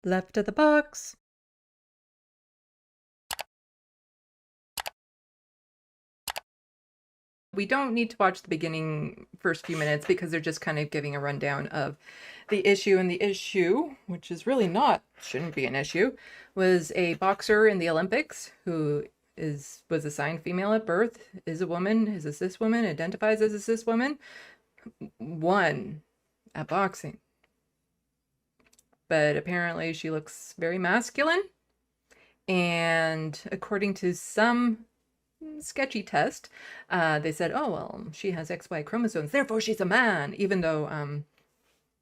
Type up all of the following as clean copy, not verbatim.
Left of the box. We don't need to watch the beginning first few minutes because they're just kind of giving a rundown of the issue. And the issue, which is really shouldn't be an issue, was a boxer in the Olympics who was assigned female at birth, is a woman, is a cis woman, identifies as a cis woman, won at boxing. But apparently she looks very masculine. And according to some sketchy test, they said, oh, well, she has XY chromosomes, therefore she's a man, even though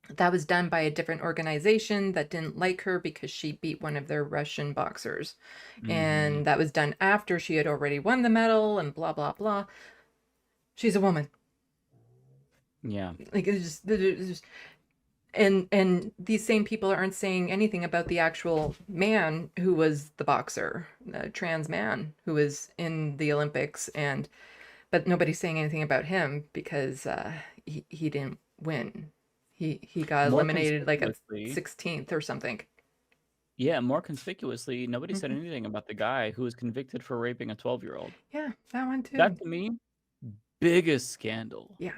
that was done by a different organization that didn't like her because she beat one of their Russian boxers. And that was done after she had already won the medal and blah, blah, blah. She's a woman. Yeah. Like, it's just and these same people aren't saying anything about the actual man who was the boxer, a trans man who was in the Olympics, but nobody's saying anything about him because he didn't win. He got More eliminated like at conspicuously, 16th or something. yeah, more conspicuously, nobody said Mhm. anything about the guy who was convicted for raping a 12-year-old. Yeah, that one That too. to me, biggest scandal. Yeah,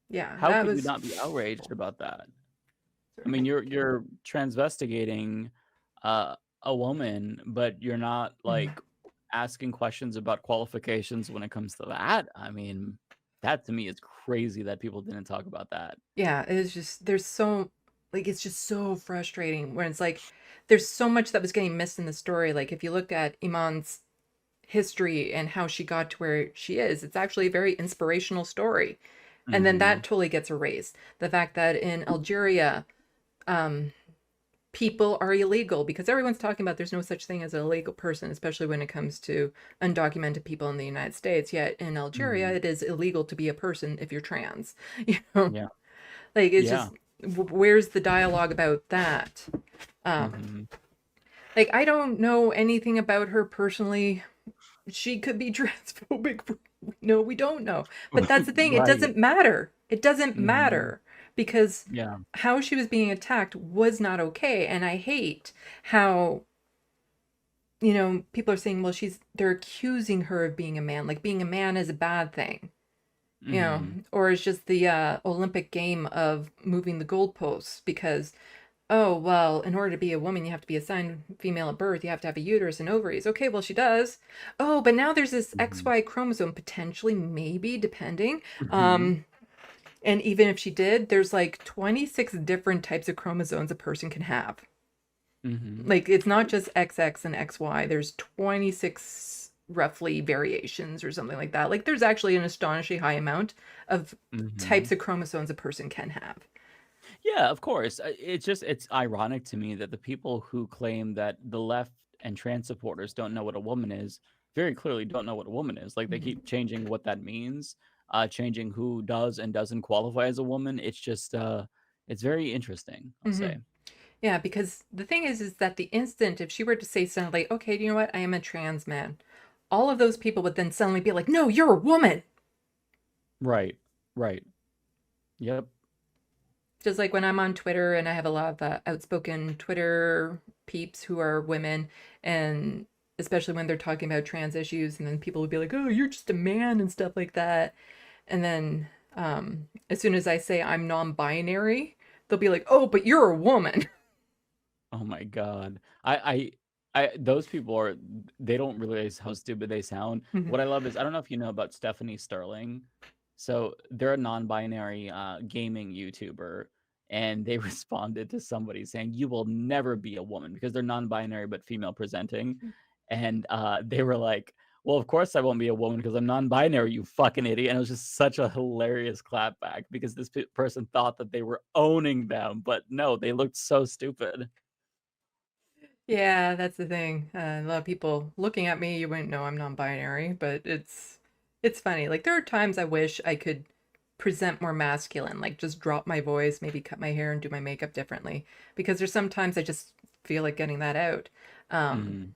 yeah, How that could you was not be outraged about that? I mean, right. you're transvestigating a woman, but you're not Mhm. like asking questions about qualifications when it comes to that. I mean, that to me is crazy that people didn't talk about that. Yeah, it's just it's just so frustrating when it's like there's so much that was getting missed in the story. Like if you look at Iman's history and how she got to where she is, it's actually a very inspirational story. And then that Mhm. totally gets erased. The fact that in Algeria, um, people are illegal because everyone's talking about there's no such thing as an illegal person, especially when it comes to undocumented people in the United States. Yet in Algeria, Mhm. it is illegal to be a person if you're trans. You know, Yeah. like it's Yeah. just where's the dialogue about that? Um, Mhm. like I don't know anything about her personally. She could be transphobic. No, we don't know. But that's the thing. It Right. doesn't matter. It doesn't Mhm. matter because Yeah. how she was being attacked was not okay. And I hate how, people are saying, well, they're accusing her of being a man. Like being a man is a bad thing, Mhm. or it's just the Olympic game of moving the goalposts because oh, well, in order to be a woman, you have to be assigned female at birth. You have to have a uterus and ovaries. Okay, well, she does. Oh, but now there's this Mhm. XY chromosome, potentially, maybe, depending. Mhm. Um, and even if she did, there's like 26 different types of chromosomes a person can have. Mhm. Like, it's not just XX and XY, there's 26 roughly variations or something like that. Like, there's actually an astonishingly high amount of types Mhm. of chromosomes a person can have. Yeah, of course. It's ironic to me that the people who claim that the left and trans supporters don't know what a woman is, very clearly don't know what a woman is. Like they Mhm. keep changing what that means, changing who does and doesn't qualify as a woman. It's very interesting, I'll Mhm. say. Yeah, because the thing is that the instant if she were to say suddenly, okay, you know what, I am a trans man, all of those people would then suddenly be like, no, you're a woman. Right. Right. Yep. Just like when I'm on Twitter and I have a lot of outspoken Twitter peeps who are women, and especially when they're talking about trans issues, and then people would be like, oh, you're just a man and stuff like that. And then as soon as I say I'm non binary, they'll be like, oh, but you're a woman. Oh my God. Those people are, they don't realize how stupid they sound. What I love is, I don't know if you know about Stephanie Sterling. So they're a non-binary gaming YouTuber, and they responded to somebody saying, "You will never be a woman," because they're non-binary but female presenting. And they were like, "Well, of course I won't be a woman because I'm non-binary, you fucking idiot." And it was just such a hilarious clapback because this person thought that they were owning them, but no, they looked so stupid. Yeah, that's the thing. A lot of people looking at me, you wouldn't know I'm non-binary, but it's funny. Like there are times I wish I could present more masculine, like just drop my voice, maybe cut my hair and do my makeup differently, because there's sometimes I just feel like getting that out. Um, Mhm.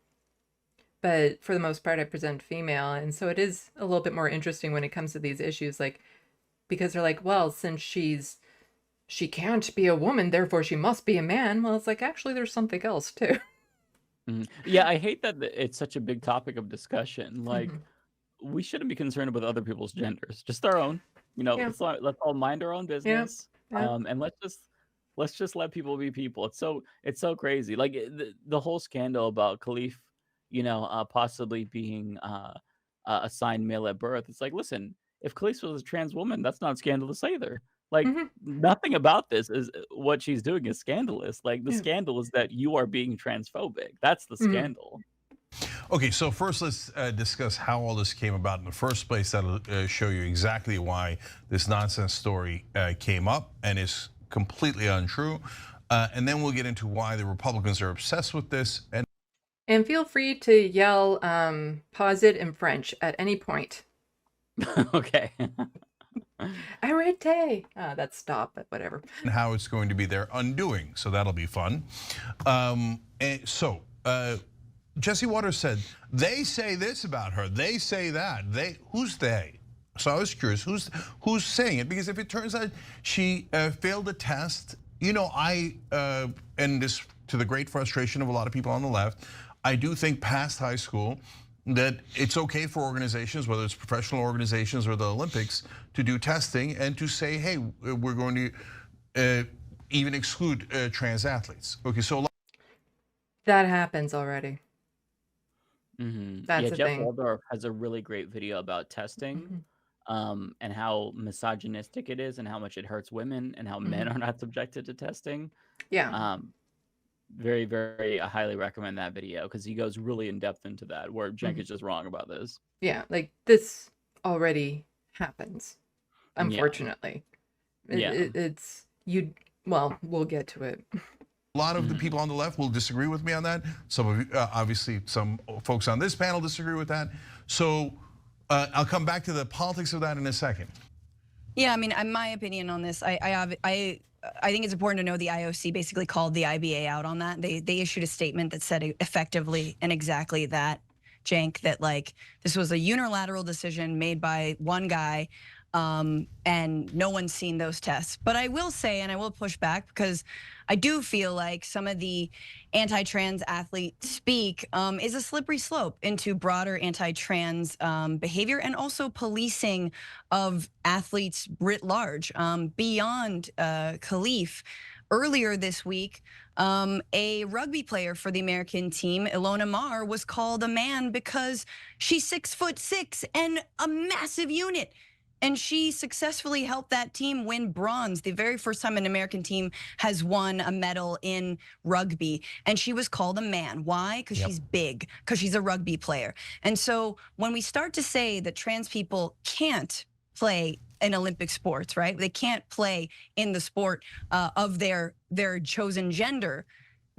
but for the most part, I present female, and so it is a little bit more interesting when it comes to these issues, like because they're like, well, since she's she can't be a woman, therefore she must be a man. Well, it's like, actually, there's something else too. Yeah, I hate that it's such a big topic of discussion. Like, Mhm. we shouldn't be concerned with other people's genders, just our own. Yeah, Let's all mind our own yeah, business, yeah. and let's just let people be people. It's so crazy. Like the whole scandal about Khalif, possibly being assigned male at birth. It's like, listen, if Khalif was a trans woman, that's not scandalous either. Like Mhm. nothing about this is what she's doing is scandalous. Like the Yeah. scandal is that you are being transphobic. That's the Mhm. scandal. Okay, so first let's discuss how all this came about in the first place. That'll show you exactly why this nonsense story came up and is completely untrue. And then we'll get into why the Republicans are obsessed with this. And feel free to yell, pause it in French at any point. Okay. Arrête! That's stop, but whatever. And how it's going to be their undoing. So that'll be fun. Jesse Waters said, they say this about her, they say that. Who's they? So I was curious, who's saying it? Because if it turns out she failed a test, and this to the great frustration of a lot of people on the left, I do think past high school that it's okay for organizations, whether it's professional organizations or the Olympics, to do testing and to say, hey, we're going to even exclude trans athletes. Okay, so That happens already. Yeah, That's a Jeff thing. Waldorf has a really great video about testing, Mhm. and how misogynistic it is and how much it hurts women and how men Mhm. are not subjected to testing. Yeah. Um, very, very, I highly recommend that video because he goes really in depth into that, where Cenk Mhm. is just wrong about this. Yeah, like this already happens, Yeah, unfortunately. yeah. It's you. Well, we'll get to it. a lot of the Mhm. people on the left will disagree with me on that. Some of you, obviously, some folks on this panel disagree with that. So I'll come back to the politics of that in a second. Yeah, I mean, my opinion on this, I think it's important to know the IOC basically called the IBA out on that. They issued a statement that said effectively and exactly that, Cenk, that like this was a unilateral decision made by one guy, and no one's seen those tests. But I will say, and I will push back because I do feel like some of the anti-trans athlete speak is a slippery slope into broader anti-trans behavior and also policing of athletes writ large beyond Khalif. Earlier this week, a rugby player for the American team, Ilona Maher, was called a man because she's 6'6" and a massive unit. And she successfully helped that team win bronze, the very first time an American team has won a medal in rugby. And she was called a man. Why? Because she's big, because she's a rugby player. And so when we start to say that trans people can't play in Olympic sports, right? They can't play in the sport of their chosen gender.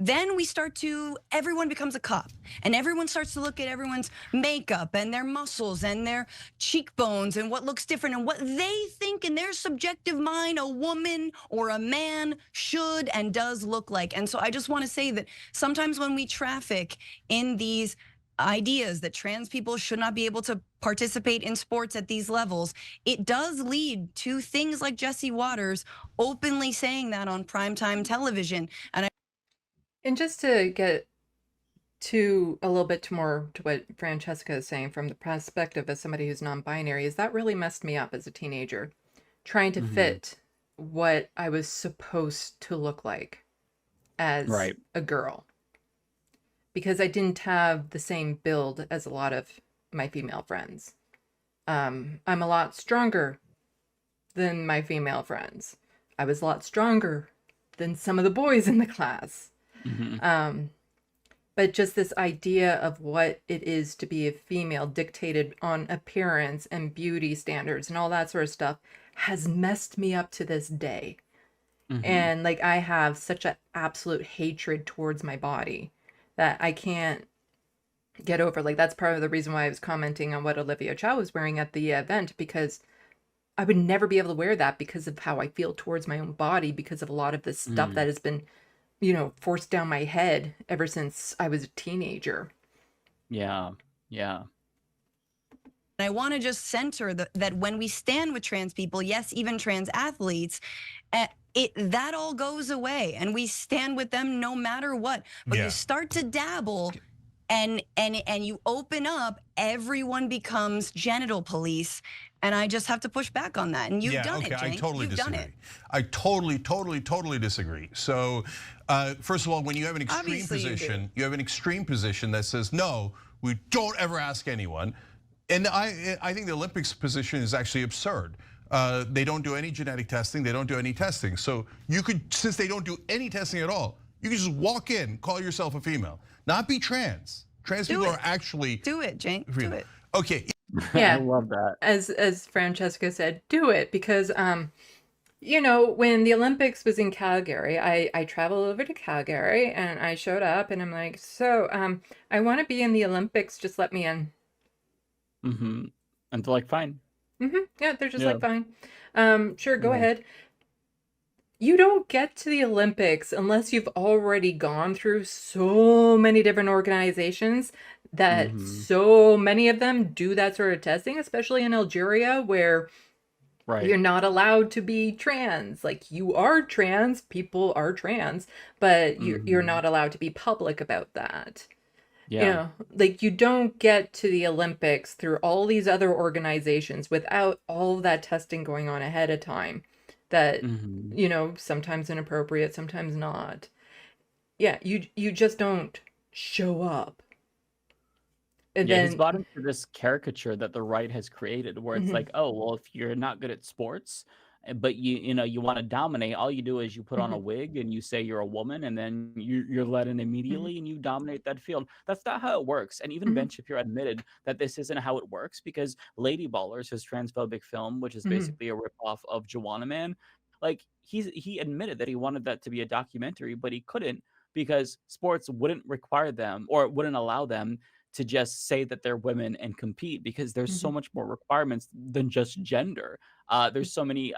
Then we start to, everyone becomes a cop and everyone starts to look at everyone's makeup and their muscles and their cheekbones and what looks different and what they think in their subjective mind a woman or a man should and does look like. And so I just want to say that sometimes when we traffic in these ideas that trans people should not be able to participate in sports at these levels, it does lead to things like Jesse Waters openly saying that on primetime television. And just to get to a little bit more to what Francesca is saying from the perspective of somebody who's non-binary, is that really messed me up as a teenager, trying to Mhm. fit what I was supposed to look like as Right. a girl. Because I didn't have the same build as a lot of my female friends. I'm a lot stronger than my female friends. I was a lot stronger than some of the boys in the class. Mhm. But just this idea of what it is to be a female dictated on appearance and beauty standards and all that sort of stuff has messed me up to this day. Mhm. And like I have such an absolute hatred towards my body that I can't get over. Like that's part of the reason why I was commenting on what Olivia Chow was wearing at the event, because I would never be able to wear that because of how I feel towards my own body, because of a lot of this stuff that Mhm. has been, forced down my head ever since I was a teenager. Yeah. Yeah. And I want to just center that when we stand with trans people, yes, even trans athletes, that all goes away, and we stand with them no matter what. But Yeah. you start to dabble, and you open up, everyone becomes genital police, and I just have to push back on that. And you've done it, I Cenk. totally You've done disagree. it. I totally disagree. So, first of all, when you have an extreme Obviously you do. position, you have an extreme position that says, no, we don't ever ask anyone. And I think the Olympics position is actually absurd. They don't do any genetic testing. They don't do any testing. So you could, since they don't do any testing at all, you can just walk in, call yourself a female, not be trans. Trans people are actually do it, Cenk. Do it. Okay. Yeah. I love that. As Francesca said, do it, because you know, when the Olympics was in Calgary, I traveled over to Calgary and I showed up and I'm like, so I want to be in the Olympics, just let me in. Mm-hmm. And they're like, fine. Mm-hmm. Yeah, they're just Yeah. like, fine. Sure, go ahead. You don't get to the Olympics unless you've already gone through so many different organizations that so many of them do that sort of testing, especially in Algeria, where Right. you're not allowed to be trans. Like, you are trans, people are trans, but you're not allowed to be public about that. Yeah. You know, like, you don't get to the Olympics through all these other organizations without all of that testing going on ahead of time. That, you know, sometimes inappropriate, sometimes not. Yeah, you just don't show up. And Yeah, then he's bought into this caricature that the right has created, where it's like, oh, well, if you're not good at sports, but you know you want to dominate, all you do is you put on a wig and you say you're a woman, and then you're let in immediately, and you dominate that field. That's not how it works. And even Ben Shapiro admitted that this isn't how it works, because Lady Ballers, his transphobic film, which is basically a ripoff of Joanna Man, like he admitted that he wanted that to be a documentary, but he couldn't, because sports wouldn't require them, or wouldn't allow them to just say that they're women and compete, because there's so much more requirements than just gender. There's so many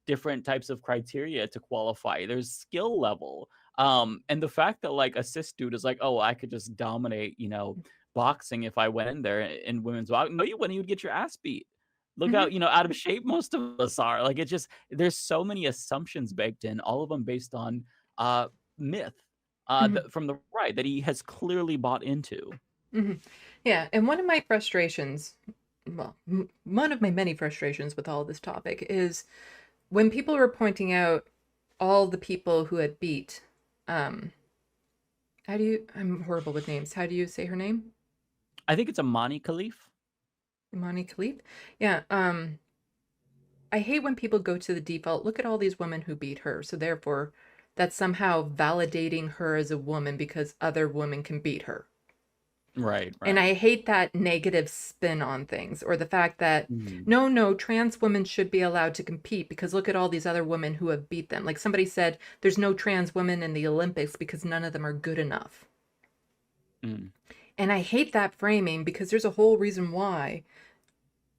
different types of criteria to qualify. There's skill level. And the fact that like a cis dude is like, oh, I could just dominate, you know, boxing if I went in there in women's boxing. No, you wouldn't. You'd get your ass beat. Look how, you know, out of shape most of us are. Like, it just, there's so many assumptions baked in, all of them based on myth from the right that he has clearly bought into. Yeah, and one of my frustrations, well, one of my many frustrations with all this topic is when people were pointing out all the people who had beat, I'm horrible with names. How do you say her name? I think it's Imane Khelif. Imane Khelif? Yeah, I hate when people go to the default, look at all these women who beat her, so therefore that's somehow validating her as a woman because other women can beat her. Right. And I hate that negative spin on things, or the fact that no, trans women should be allowed to compete because look at all these other women who have beat them. Like somebody said, there's no trans women in the Olympics because none of them are good enough. And I hate that framing because there's a whole reason why.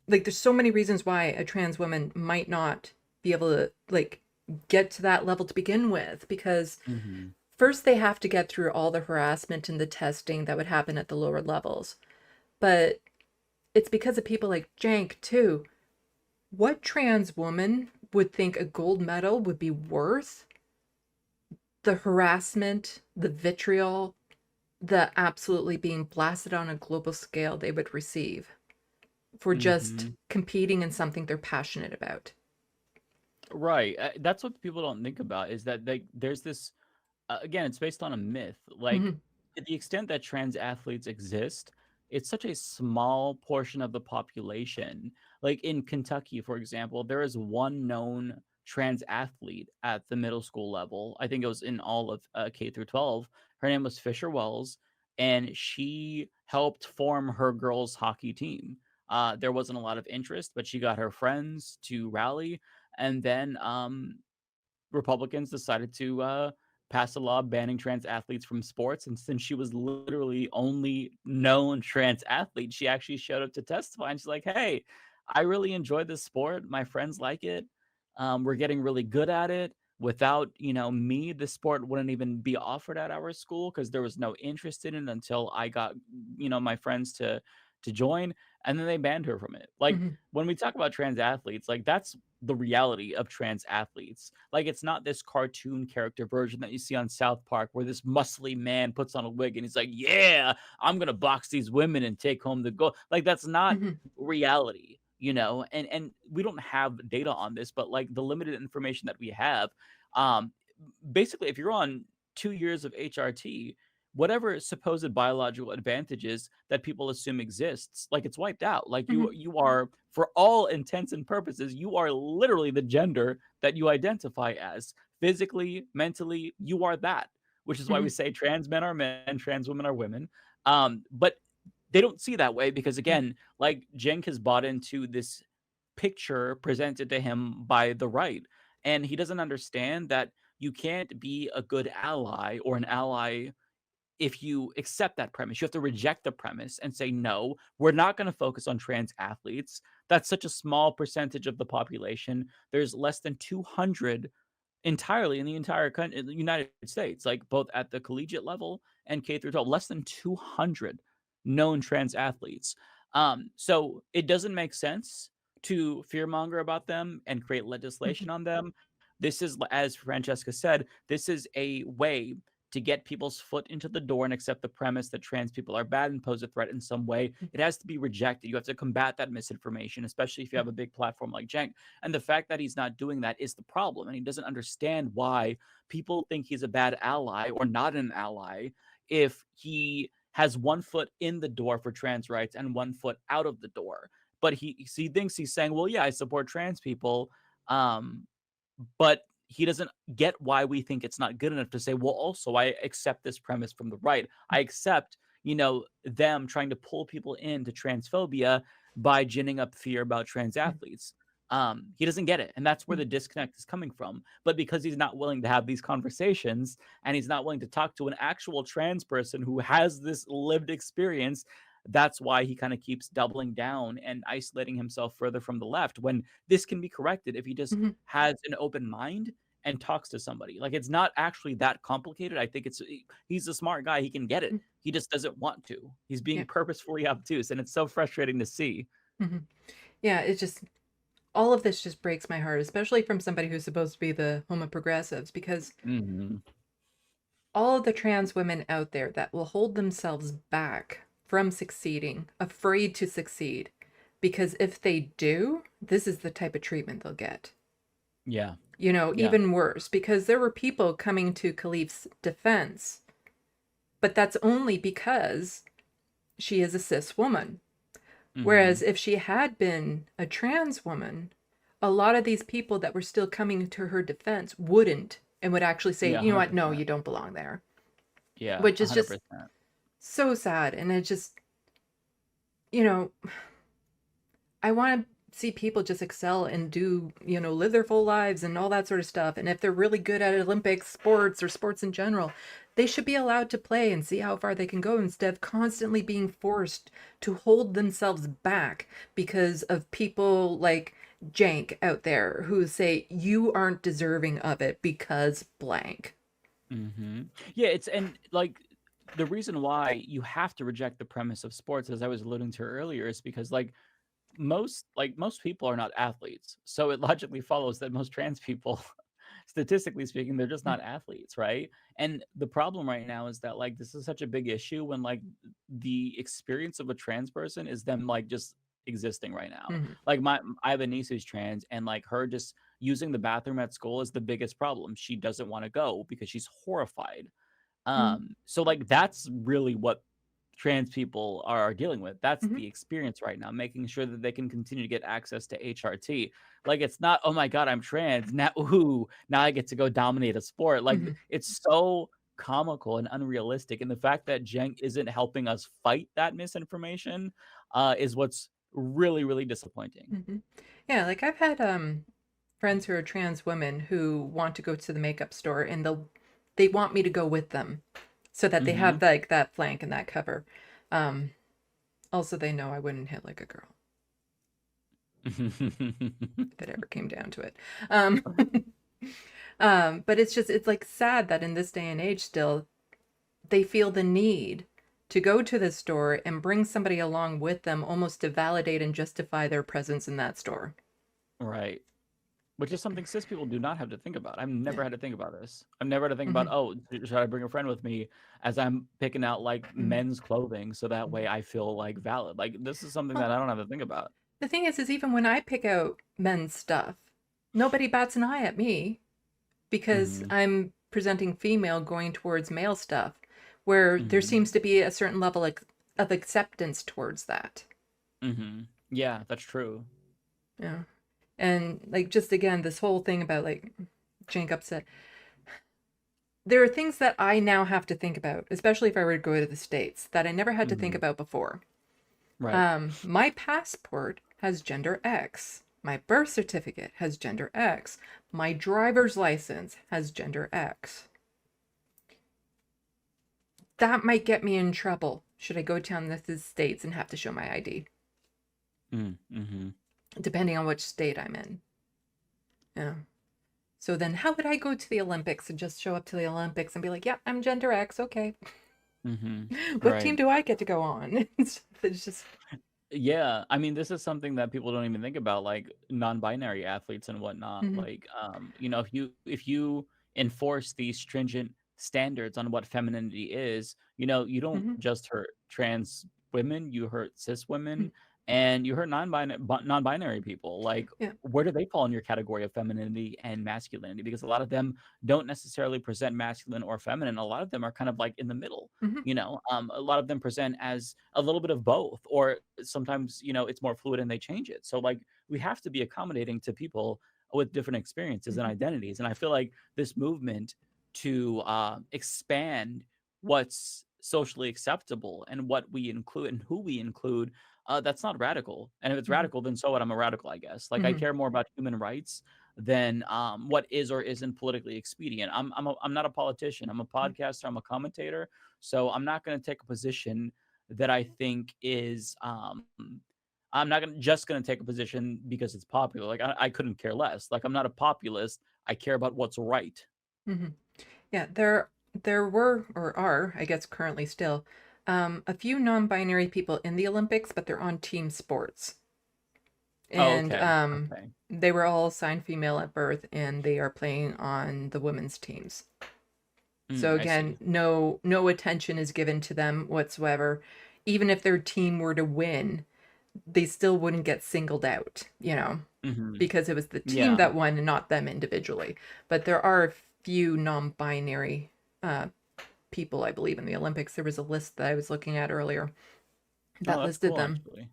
Like, there's so many reasons why a trans woman might not be able to like get to that level to begin with, because first they have to get through all the harassment and the testing that would happen at the lower levels. But it's because of people like Cenk too. What trans woman would think a gold medal would be worth the harassment, the vitriol, the absolutely being blasted on a global scale they would receive for just competing in something they're passionate about? Right. That's what people don't think about, is that there's this, again, it's based on a myth. Like, to the extent that trans athletes exist, it's such a small portion of the population. Like in Kentucky, for example, there is one known trans athlete at the middle school level. I think it was in all of K through 12. Her name was Fisher Wells, and she helped form her girls' hockey team. There wasn't a lot of interest, but she got her friends to rally, and then Republicans decided to pass a law banning trans athletes from sports. And since she was literally only known trans athlete, she actually showed up to testify. And she's like, hey, I really enjoy this sport. My friends like it. We're getting really good at it. Without, you know, me, the sport wouldn't even be offered at our school because there was no interest in it until I got, you know, my friends to join. and then they banned her from it. Like when we talk about trans athletes, like that's the reality of trans athletes. Like it's not this cartoon character version that you see on South Park where this muscly man puts on a wig and he's like, "Yeah, I'm gonna box these women and take home the gold." Like that's not reality, you know. And we don't have data on this, but like the limited information that we have, um, basically, if you're on 2 years of HRT, whatever supposed biological advantages that people assume exists, like it's wiped out. Like you are, for all intents and purposes, you are literally the gender that you identify as. Physically, mentally, you are that. Which is why we say trans men are men, trans women are women. But they don't see that way because again, like Cenk has bought into this picture presented to him by the right. And he doesn't understand that you can't be a good ally or an ally if you accept that premise. You have to reject the premise and say, no, we're not going to focus on trans athletes. That's such a small percentage of the population. There's less than 200 entirely in the entire country, in the United States, like both at the collegiate level and K through 12, less than 200 known trans athletes. So it doesn't make sense to fearmonger about them and create legislation on them. This is, as Francesca said, this is a way to get people's foot into the door and accept the premise that trans people are bad and pose a threat in some way. It has to be rejected. You have to combat that misinformation, especially if you have a big platform like Cenk. And the fact that he's not doing that is the problem. And he doesn't understand why people think he's a bad ally or not an ally if he has one foot in the door for trans rights and one foot out of the door. But he thinks he's saying, well, yeah, I support trans people. But he doesn't get why we think it's not good enough to say, well, also, I accept this premise from the right. I accept, them trying to pull people into transphobia by ginning up fear about trans athletes. He doesn't get it. And that's where the disconnect is coming from. But because he's not willing to have these conversations and he's not willing to talk to an actual trans person who has this lived experience, that's why he kind of keeps doubling down and isolating himself further from the left when this can be corrected if he just has an open mind and talks to somebody. Like it's not actually that complicated. I think he's a smart guy. He can get it. He just doesn't want to. He's being purposefully obtuse, and it's so frustrating to see. Yeah, it's just all of this just breaks my heart, especially from somebody who's supposed to be the homo progressives, because all of the trans women out there that will hold themselves back from succeeding, afraid to succeed, because if they do, this is the type of treatment they'll get. Yeah. Even worse, because there were people coming to Khelif's defense, but that's only because she is a cis woman. Whereas if she had been a trans woman, a lot of these people that were still coming to her defense wouldn't, and would actually say, you know what, no, you don't belong there. Yeah. Which is 100%. just so sad. And it just, I want to see people just excel and do, live their full lives and all that sort of stuff. And if they're really good at Olympic sports or sports in general, they should be allowed to play and see how far they can go instead of constantly being forced to hold themselves back because of people like Cenk out there who say you aren't deserving of it because blank. Yeah, the reason why you have to reject the premise of sports, as I was alluding to earlier, is because most people are not athletes. So it logically follows that most trans people, statistically speaking, they're just not athletes, right? And the problem right now is that this is such a big issue when the experience of a trans person is them just existing right now. I have a niece who's trans, and her just using the bathroom at school is the biggest problem. She doesn't want to go because she's horrified. So that's really what trans people are dealing with. That's the experience right now, making sure that they can continue to get access to HRT. It's not, oh my God, I'm trans. Now I get to go dominate a sport. It's so comical and unrealistic. And the fact that Cenk isn't helping us fight that misinformation is what's really, really disappointing. Yeah, I've had friends who are trans women who want to go to the makeup store and they want me to go with them so that they have that flank and that cover. Also, they know I wouldn't hit like a girl if it ever came down to it. But it's sad that in this day and age still, they feel the need to go to the store and bring somebody along with them almost to validate and justify their presence in that store. Right. Which is something cis people do not have to think about. I've never Yeah. had to think about this. I've never had to think about, oh, should I bring a friend with me as I'm picking out like men's clothing so that way I feel like valid. Like this is something that Well, I don't have to think about. the thing is even when I pick out men's stuff, nobody bats an eye at me because Mhm. I'm presenting female going towards male stuff, where there Mhm. seems to be a certain level of acceptance towards that. Mhm. Yeah, that's true. Yeah. And like just again, this whole thing about like Cenk upset. There are things that I now have to think about, especially if I were to go to the States, that I never had to think Mhm. about before. Right. My passport has gender X. My birth certificate has gender X. My driver's license has gender X. That might get me in trouble should I go down to the States and have to show my ID, Mm-hmm. depending on which state I'm in. Yeah. So then how would I go to the Olympics and just show up to the Olympics and be like, yeah, I'm gender X, okay. Mm-hmm. What team Right. do I get to go on? It's just, Yeah, I mean, this is something that people don't even think about, like non-binary athletes and whatnot. mhm, Like, if you enforce these stringent standards on what femininity is, you don't mhm, just hurt trans women, you hurt cis mhm, women, and you hurt non-binary people. Like, yeah. where do they fall in your category of femininity and masculinity? Because a lot of them don't necessarily present masculine or feminine. A lot of them are kind of like in the middle. Mhm, A lot of them present as a little bit of both, or sometimes it's more fluid and they change it. So like we have to be accommodating to people with different experiences and mhm, identities, and I feel like this movement to expand what's socially acceptable and what we include and who we include, that's not radical. And if it's mhm, radical, then so what? I'm a radical, I guess. Like I mhm, care more about human rights than what is or isn't politically expedient. I'm not a politician. I'm a podcaster. I'm a commentator. So I'm not going to take a position that I think is I'm not just going to take a position because it's popular. Like I couldn't care less. Like I'm not a populist. I care about what's right. mhm. Yeah, there were or are, I guess currently still, a few non-binary people in the Olympics, but they're on team sports. Oh, And okay. Okay. they were all assigned female at birth and they are playing on the women's teams. So I again, see. no attention is given to them whatsoever. Even if their team were to win, they still wouldn't get singled out, Hmm. because it was the team Yeah. that won and not them individually. But there are a few non-binary people, I believe, in the Olympics. There was a list that I was looking at earlier Oh, that that's listed cool, them. actually.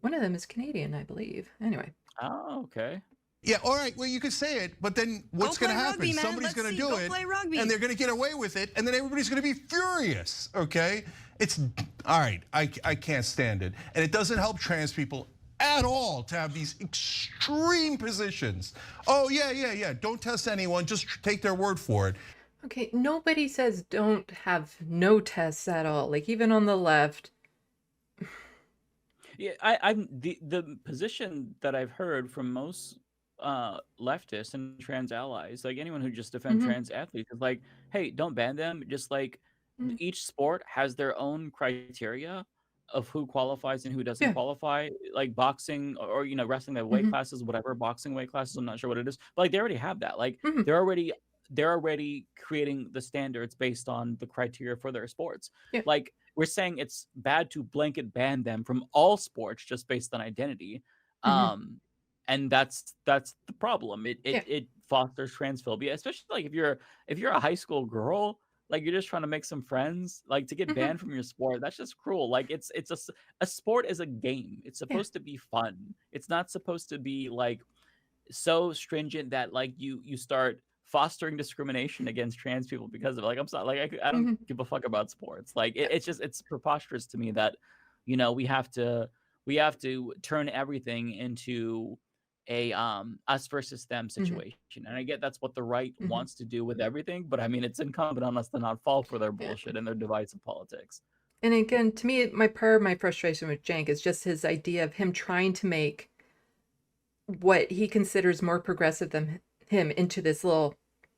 One of them is Canadian, I believe. Anyway. Oh, okay. Yeah, all right, well, you could say it, but then what's Go going to play happen? rugby, man. Somebody's Let's going to see. do Go it, play rugby. and they're going to get away with it, and then everybody's going to be furious, okay? It's, all right, I can't stand it. And it doesn't help trans people at all to have these extreme positions. Oh, yeah, don't test anyone, just take their word for it. Okay, nobody says don't have no tests at all. Like even on the left. Yeah, I'm the position that I've heard from most leftists and trans allies, like anyone who just defend Mhm, trans athletes, is like, hey, don't ban them. Just like mhm. each sport has their own criteria of who qualifies and who doesn't Yeah. qualify. Like boxing or wrestling, they have weight Mhm, classes, whatever boxing weight classes. I'm not sure what it is, but like they already have that. Like mhm. they're already creating the standards based on the criteria for their sports. Yeah. Like we're saying it's bad to blanket ban them from all sports just based on identity. Mhm. And that's the problem. It it Yeah. it fosters transphobia, especially like if you're a high school girl, like you're just trying to make some friends, like to get Mhm. banned from your sport, that's just cruel. Like a sport is a game. It's Yeah. supposed to be fun. It's not supposed to be like so stringent that like you start fostering discrimination against trans people because of it. Like I'm sorry, like I don't Mhm. give a fuck about sports. Like Yeah. it's preposterous to me that we have to turn everything into a us versus them Mhm. situation. And I get that's what the right Mhm. wants to do with everything, but I mean it's incumbent on us to not fall for their Yeah. bullshit and their divisive politics. And again, to me, my part of my frustration with Cenk is just his idea of him trying to make what he considers more progressive than him into this little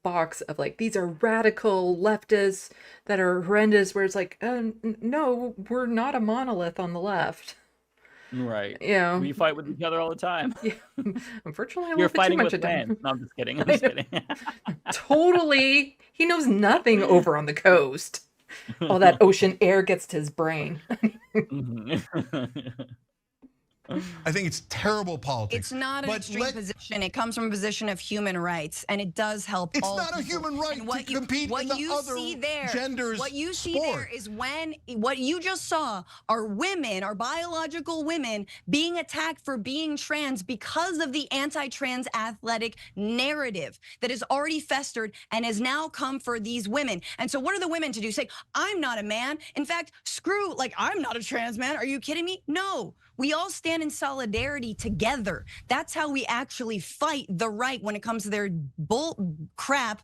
box of like, these are radical leftists that are horrendous, where it's like, no, we're not a monolith on the left. Right. Yeah. We fight with each other all the time. Yeah. Unfortunately, a You're little bit too fighting much with of land. them. No, I'm just kidding. I'm I just know. kidding. Totally. He knows nothing over on the coast. All that ocean air gets to his brain. Mhm. I think it's terrible politics. It's not an but extreme position. It comes from a position of human rights, and it does help It's all not a people. human right And to compete in the other gender's What you see there is when what you just saw are women, are biological women, being attacked for being trans because of the anti-trans athletic narrative that has already festered and has now come for these women. And so what are the women to do? Say, I'm not a man. In fact, screw, like, I'm not a trans man. Are you kidding me? No. We all stand in solidarity together. That's how we actually fight the right when it comes to their bull crap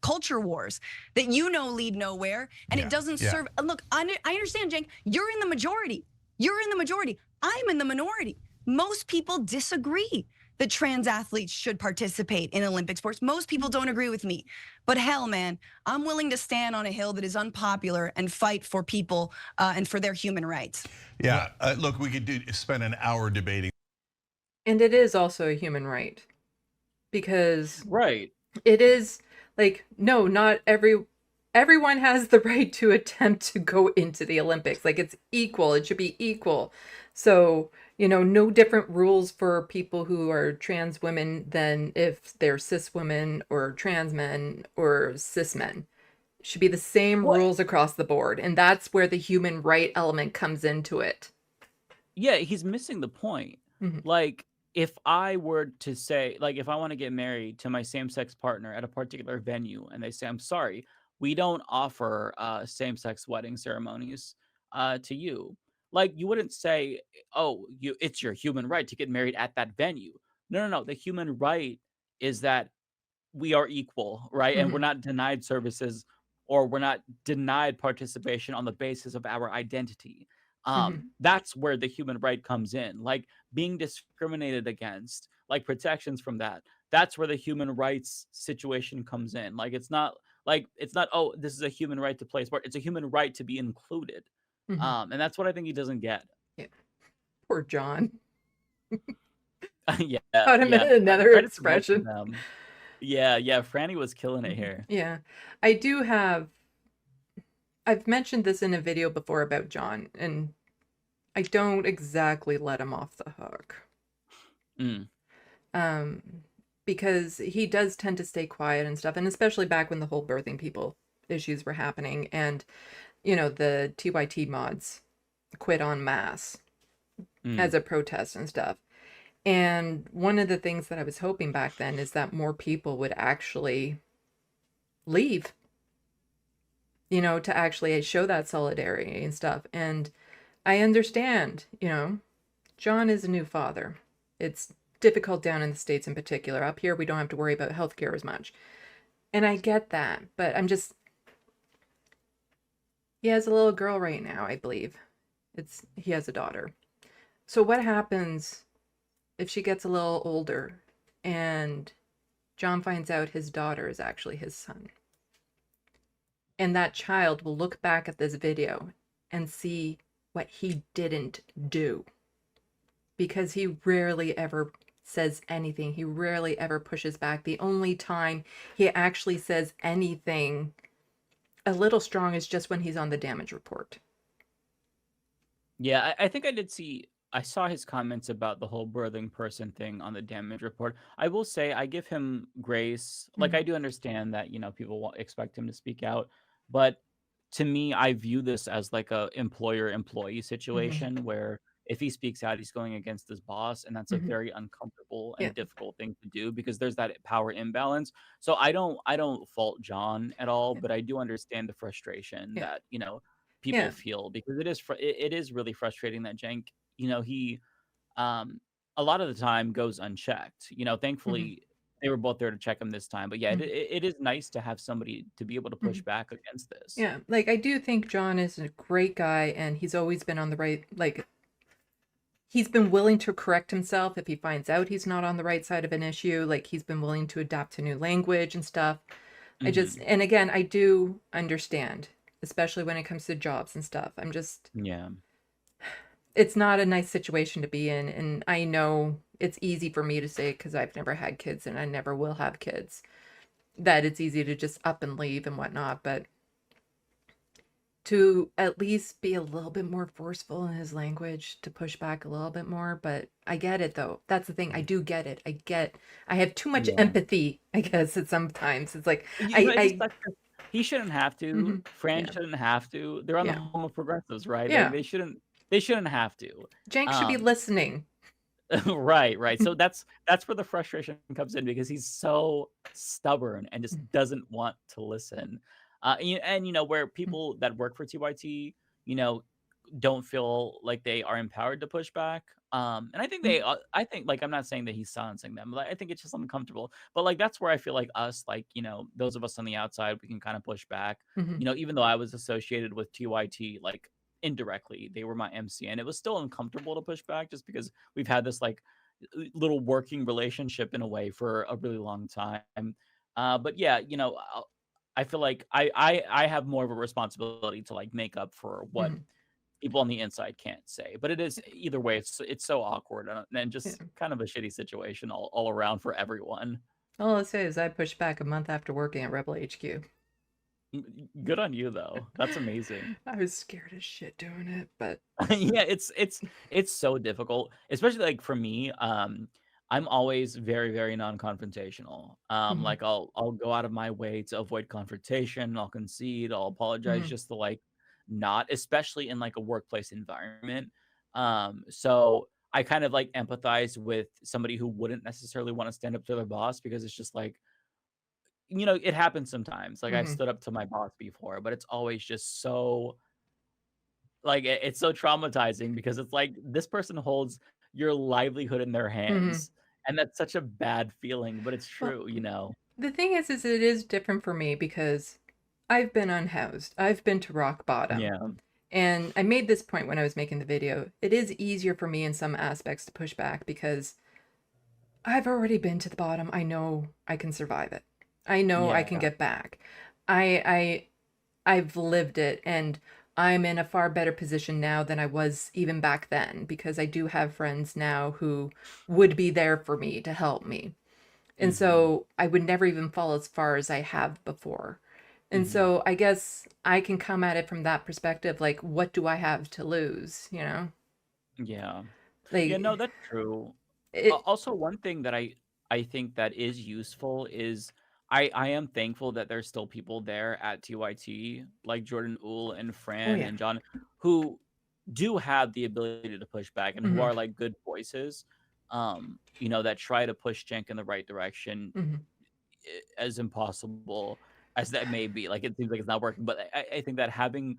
culture wars that lead nowhere, and it doesn't serve. Look, I understand, Cenk. You're in the majority. You're in the majority. I'm in the minority. Most people disagree that trans athletes should participate in Olympic sports. Most people don't agree with me. But hell, man, I'm willing to stand on a hill that is unpopular and fight for people and for their human rights. Yeah, look, we could spend an hour debating. And it is also a human right. Because right. It is like, no, not everyone has the right to attempt to go into the Olympics. Like, it's equal. It should be equal. So, no different rules for people who are trans women than if they're cis women or trans men or cis men. It should be the same rules across the board. And that's where the human right element comes into it. Yeah, he's missing the point. Like, if I were to say, like, if I want to get married to my same-sex partner at a particular venue and they say, I'm sorry, we don't offer same-sex wedding ceremonies to you. Like, you wouldn't say, oh, it's your human right to get married at that venue. No. The human right is that we are equal, right? And we're not denied services, or we're not denied participation on the basis of our identity. That's where the human right comes in, like being discriminated against, like protections from that. That's where the human rights situation comes in. Like, it's not, oh, this is a human right to play sport. It's a human right to be included. And that's what I think he doesn't get. Yeah. Poor John. Yeah. Got him in another expression. Yeah, Franny was killing it here. Yeah. I've mentioned this in a video before about John, and I don't exactly let him off the hook. Because he does tend to stay quiet and stuff, and especially back when the whole birthing people issues were happening, and the TYT mods quit en masse as a protest and stuff. And one of the things that I was hoping back then is that more people would actually leave, to actually show that solidarity and stuff. And I understand, John is a new father. It's difficult down in the States in particular. Up here, we don't have to worry about healthcare as much. And I get that, but he has a little girl right now, I believe. He has a daughter. So what happens if she gets a little older and John finds out his daughter is actually his son? And that child will look back at this video and see what he didn't do. Because he rarely ever says anything. He rarely ever pushes back. The only time he actually says anything a little strong is just when he's on the damage report. Yeah, I think I saw his comments about the whole birthing person thing on the damage report. I will say I give him grace. Like, I do understand that, people expect him to speak out. But to me, I view this as like a employer-employee situation where if he speaks out, he's going against his boss. And that's a very uncomfortable and difficult thing to do because there's that power imbalance. So I don't fault John at all, but I do understand the frustration that, people feel, because it is really frustrating that Cenk, he a lot of the time goes unchecked. Thankfully they were both there to check him this time. But yeah, it is nice to have somebody to be able to push back against this. Yeah, like I do think John is a great guy, and he's always been on the right, like he's been willing to correct himself if he finds out he's not on the right side of an issue. Like he's been willing to adapt to new language and stuff. And again, I do understand, especially when it comes to jobs and stuff. Yeah. It's not a nice situation to be in. And I know it's easy for me to say, because I've never had kids and I never will have kids, that it's easy to just up and leave and whatnot. But to at least be a little bit more forceful in his language, to push back a little bit more. But I get it, though. That's the thing. I do get it. I have too much empathy, I guess, at sometimes. It's like, he shouldn't have to. Fran shouldn't have to. They're on the home of progressives, right? Yeah. Like, they shouldn't have to. Cenk should be listening. Right. So that's where the frustration comes in, because he's so stubborn and just doesn't want to listen. And where people that work for TYT, don't feel like they are empowered to push back. And I think like, I'm not saying that he's silencing them, but I think it's just uncomfortable. But like, that's where I feel like us, like, those of us on the outside, we can kind of push back. Even though I was associated with TYT, like indirectly, they were my MC, and it was still uncomfortable to push back, just because we've had this like little working relationship in a way for a really long time. But yeah, I feel like I have more of a responsibility to like make up for what people on the inside can't say. But it is, either way, it's so awkward and just kind of a shitty situation all around for everyone. All I'll say is I pushed back a month after working at Rebel HQ. Good on you, though. That's amazing. I was scared as shit doing it, but yeah, it's so difficult, especially like for me. I'm always very, very non-confrontational. Like I'll go out of my way to avoid confrontation. I'll concede. I'll apologize just to like not, especially in like a workplace environment. So I kind of like empathize with somebody who wouldn't necessarily want to stand up to their boss, because it's just like, it happens sometimes. Like I've stood up to my boss before, but it's always just so like, it's so traumatizing, because it's like this person holds your livelihood in their hands. And that's such a bad feeling, but it's true, The thing is it is different for me, because I've been unhoused. I've been to rock bottom. Yeah. And I made this point when I was making the video. It is easier for me in some aspects to push back, because I've already been to the bottom. I know I can survive it. I know I can get back. I've lived it, and I'm in a far better position now than I was even back then, because I do have friends now who would be there for me to help me. And so I would never even fall as far as I have before. And so I guess I can come at it from that perspective, like, what do I have to lose, Yeah. Like, Yeah, no, that's true. Also, one thing that I think that is useful is I am thankful that there's still people there at TYT, like Jordan Uhl and Fran and John, who do have the ability to push back, and who are like good voices, that try to push Cenk in the right direction, as impossible as that may be. Like, it seems like it's not working, but I think that having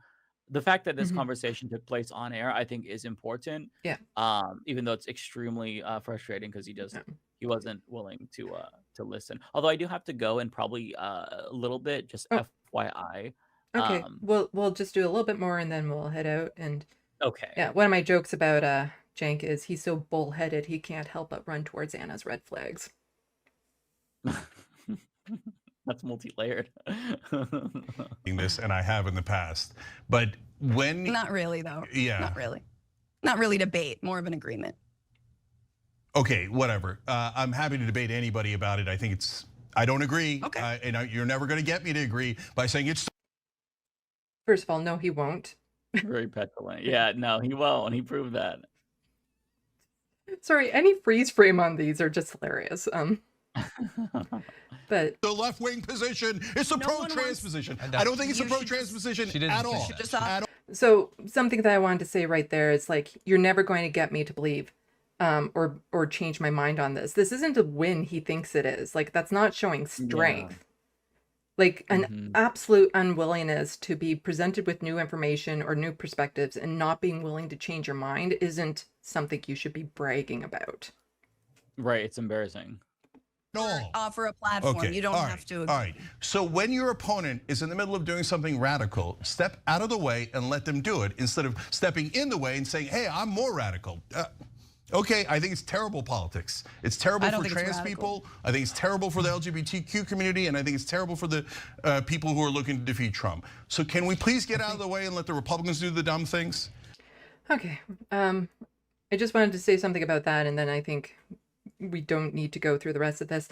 the fact that this conversation took place on air, I think, is important. Yeah. Even though it's extremely frustrating, because he wasn't willing to listen. Although I do have to go in probably a little bit, just FYI. Okay, we'll just do a little bit more and then we'll head out. And okay. Yeah, one of my jokes about Cenk is he's so bullheaded he can't help but run towards Anna's red flags. That's multi-layered. This, and I have in the past, but when Not really, though. Yeah. Not really debate, more of an agreement. Okay, whatever. I'm happy to debate anybody about it. I think I don't agree. Okay. And you're never going to get me to agree by saying it's. First of all, no, he won't. Very petulant. Yeah, no, he won't. He proved that. Sorry, any freeze frame on these are just hilarious. But the left-wing position. It's a pro-trans position. I don't think it's a pro-trans position at all. So something that I wanted to say right there is, like, you're never going to get me to believe or change my mind on this. This isn't a win he thinks it is. Like, that's not showing strength. Like, an absolute unwillingness to be presented with new information or new perspectives and not being willing to change your mind isn't something you should be bragging about. Right, it's embarrassing. Offer a platform. Okay. You don't have to agree. All right. So when your opponent is in the middle of doing something radical, step out of the way and let them do it, instead of stepping in the way and saying, hey, I'm more radical. Okay, I think it's terrible politics. It's terrible I don't for think it's trans radical. people. I think it's terrible for the LGBTQ community, and I think it's terrible for the people who are looking to defeat Trump. So can we please get out of the way and let the Republicans do the dumb things? Okay. I just wanted to say something about that, and then I think we don't need to go through the rest of this.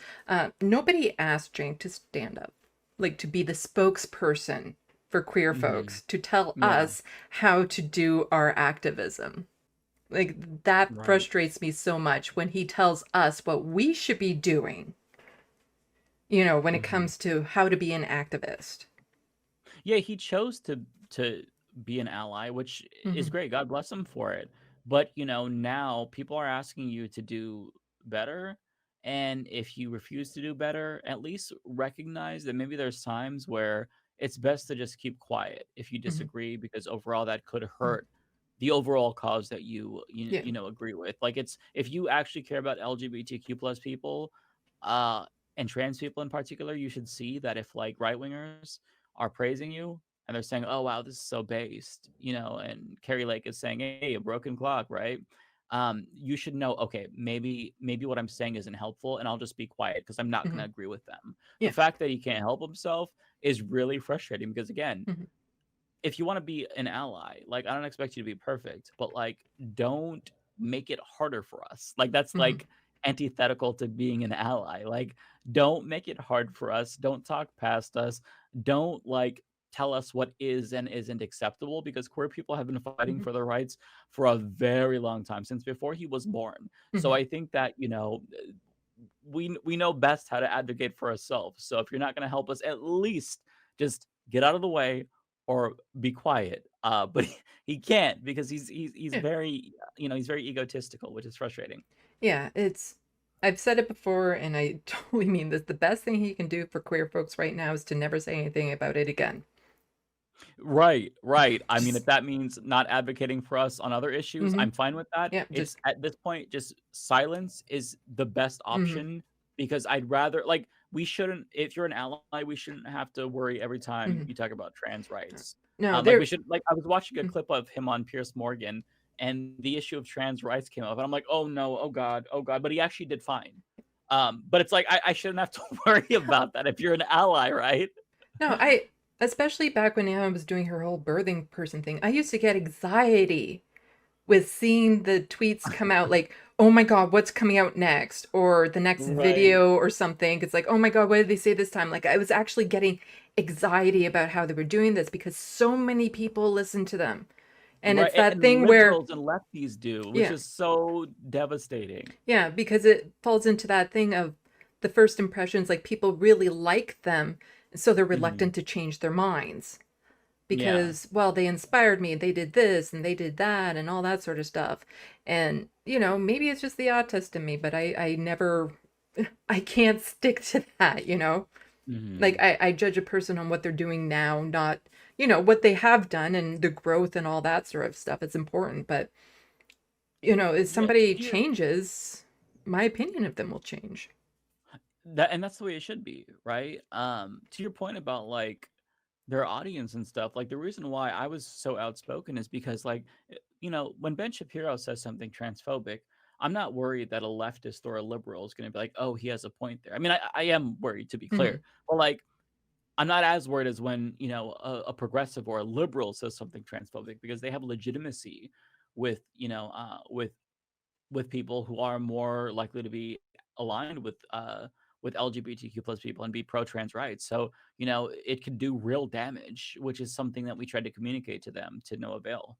Nobody asked Cenk to stand up, like to be the spokesperson for queer folks, to tell Yeah. us how to do our activism. Like, that Right. frustrates me so much when he tells us what we should be doing, you know, when it comes to how to be an activist. Yeah, he chose to be an ally, which is great. God bless him for it. But now people are asking you to do better. And if you refuse to do better, at least recognize that maybe there's times where it's best to just keep quiet if you disagree, because overall that could hurt the overall cause that Yeah. agree with. Like, it's if you actually care about LGBTQ plus people, and trans people in particular, you should see that if like right wingers are praising you and they're saying, "Oh wow, this is so based," and Carrie Lake is saying, "Hey, a broken clock," right? You should know, okay, maybe what I'm saying isn't helpful, and I'll just be quiet because I'm not going to agree with them. Yeah. The fact that he can't help himself is really frustrating because, again, if you want to be an ally, like, I don't expect you to be perfect, but like, don't make it harder for us. Like, that's like antithetical to being an ally. Like, don't make it hard for us. Don't talk past us. Don't like tell us what is and isn't acceptable, because queer people have been fighting for their rights for a very long time, since before he was born. So I think that, we know best how to advocate for ourselves. So if you're not going to help us, at least just get out of the way or be quiet. But he can't, because he's Yeah. very he's very egotistical, which is frustrating. Yeah, I've said it before, and I totally mean this. The best thing he can do for queer folks right now is to never say anything about it again. Right. I mean, if Just, that means not advocating for us on other issues, I'm fine with that. yeah, It's just, at this point, just silence is the best option, because I'd rather, like, we shouldn't, if you're an ally, we shouldn't have to worry every time you talk about trans rights. no, Like, we there, should, like, I was watching a clip of him on Pierce Morgan, and the issue of trans rights came up, and I'm like, oh no, oh god, but he actually did fine. But it's like, I shouldn't have to worry about that if you're an ally, right? no, especially back when Anna was doing her whole birthing person thing, I used to get anxiety with seeing the tweets come out like, oh my God, what's coming out next? Or the next Right. video or something. It's like, oh my God, what did they say this time? Like, I was actually getting anxiety about how they were doing this because so many people listen to them. And Right, it's that and thing where, liberals and lefties do, which yeah, is so devastating. yeah, because it falls into that thing of the first impressions, like people really like them, so they're reluctant to change their minds. Yeah. Because, well, they inspired me, they did this and they did that and all that sort of stuff. And, maybe it's just the autist in me, but I never, I can't stick to that, Like, I judge a person on what they're doing now, not, what they have done and the growth and all that sort of stuff. It's important, but, if Yeah, somebody changes, my opinion of them will change. and that's the way it should be, right? To your point about like their audience and stuff, like the reason why I was so outspoken is because, like, when Ben Shapiro says something transphobic, I'm not worried that a leftist or a liberal is going to be like, oh, he has a point there. I mean, I am worried, to be clear, but like, I'm not as worried as when a progressive or a liberal says something transphobic, because they have legitimacy with with people who are more likely to be aligned with LGBTQ plus people and be pro trans rights. So it could do real damage, which is something that we tried to communicate to them to no avail.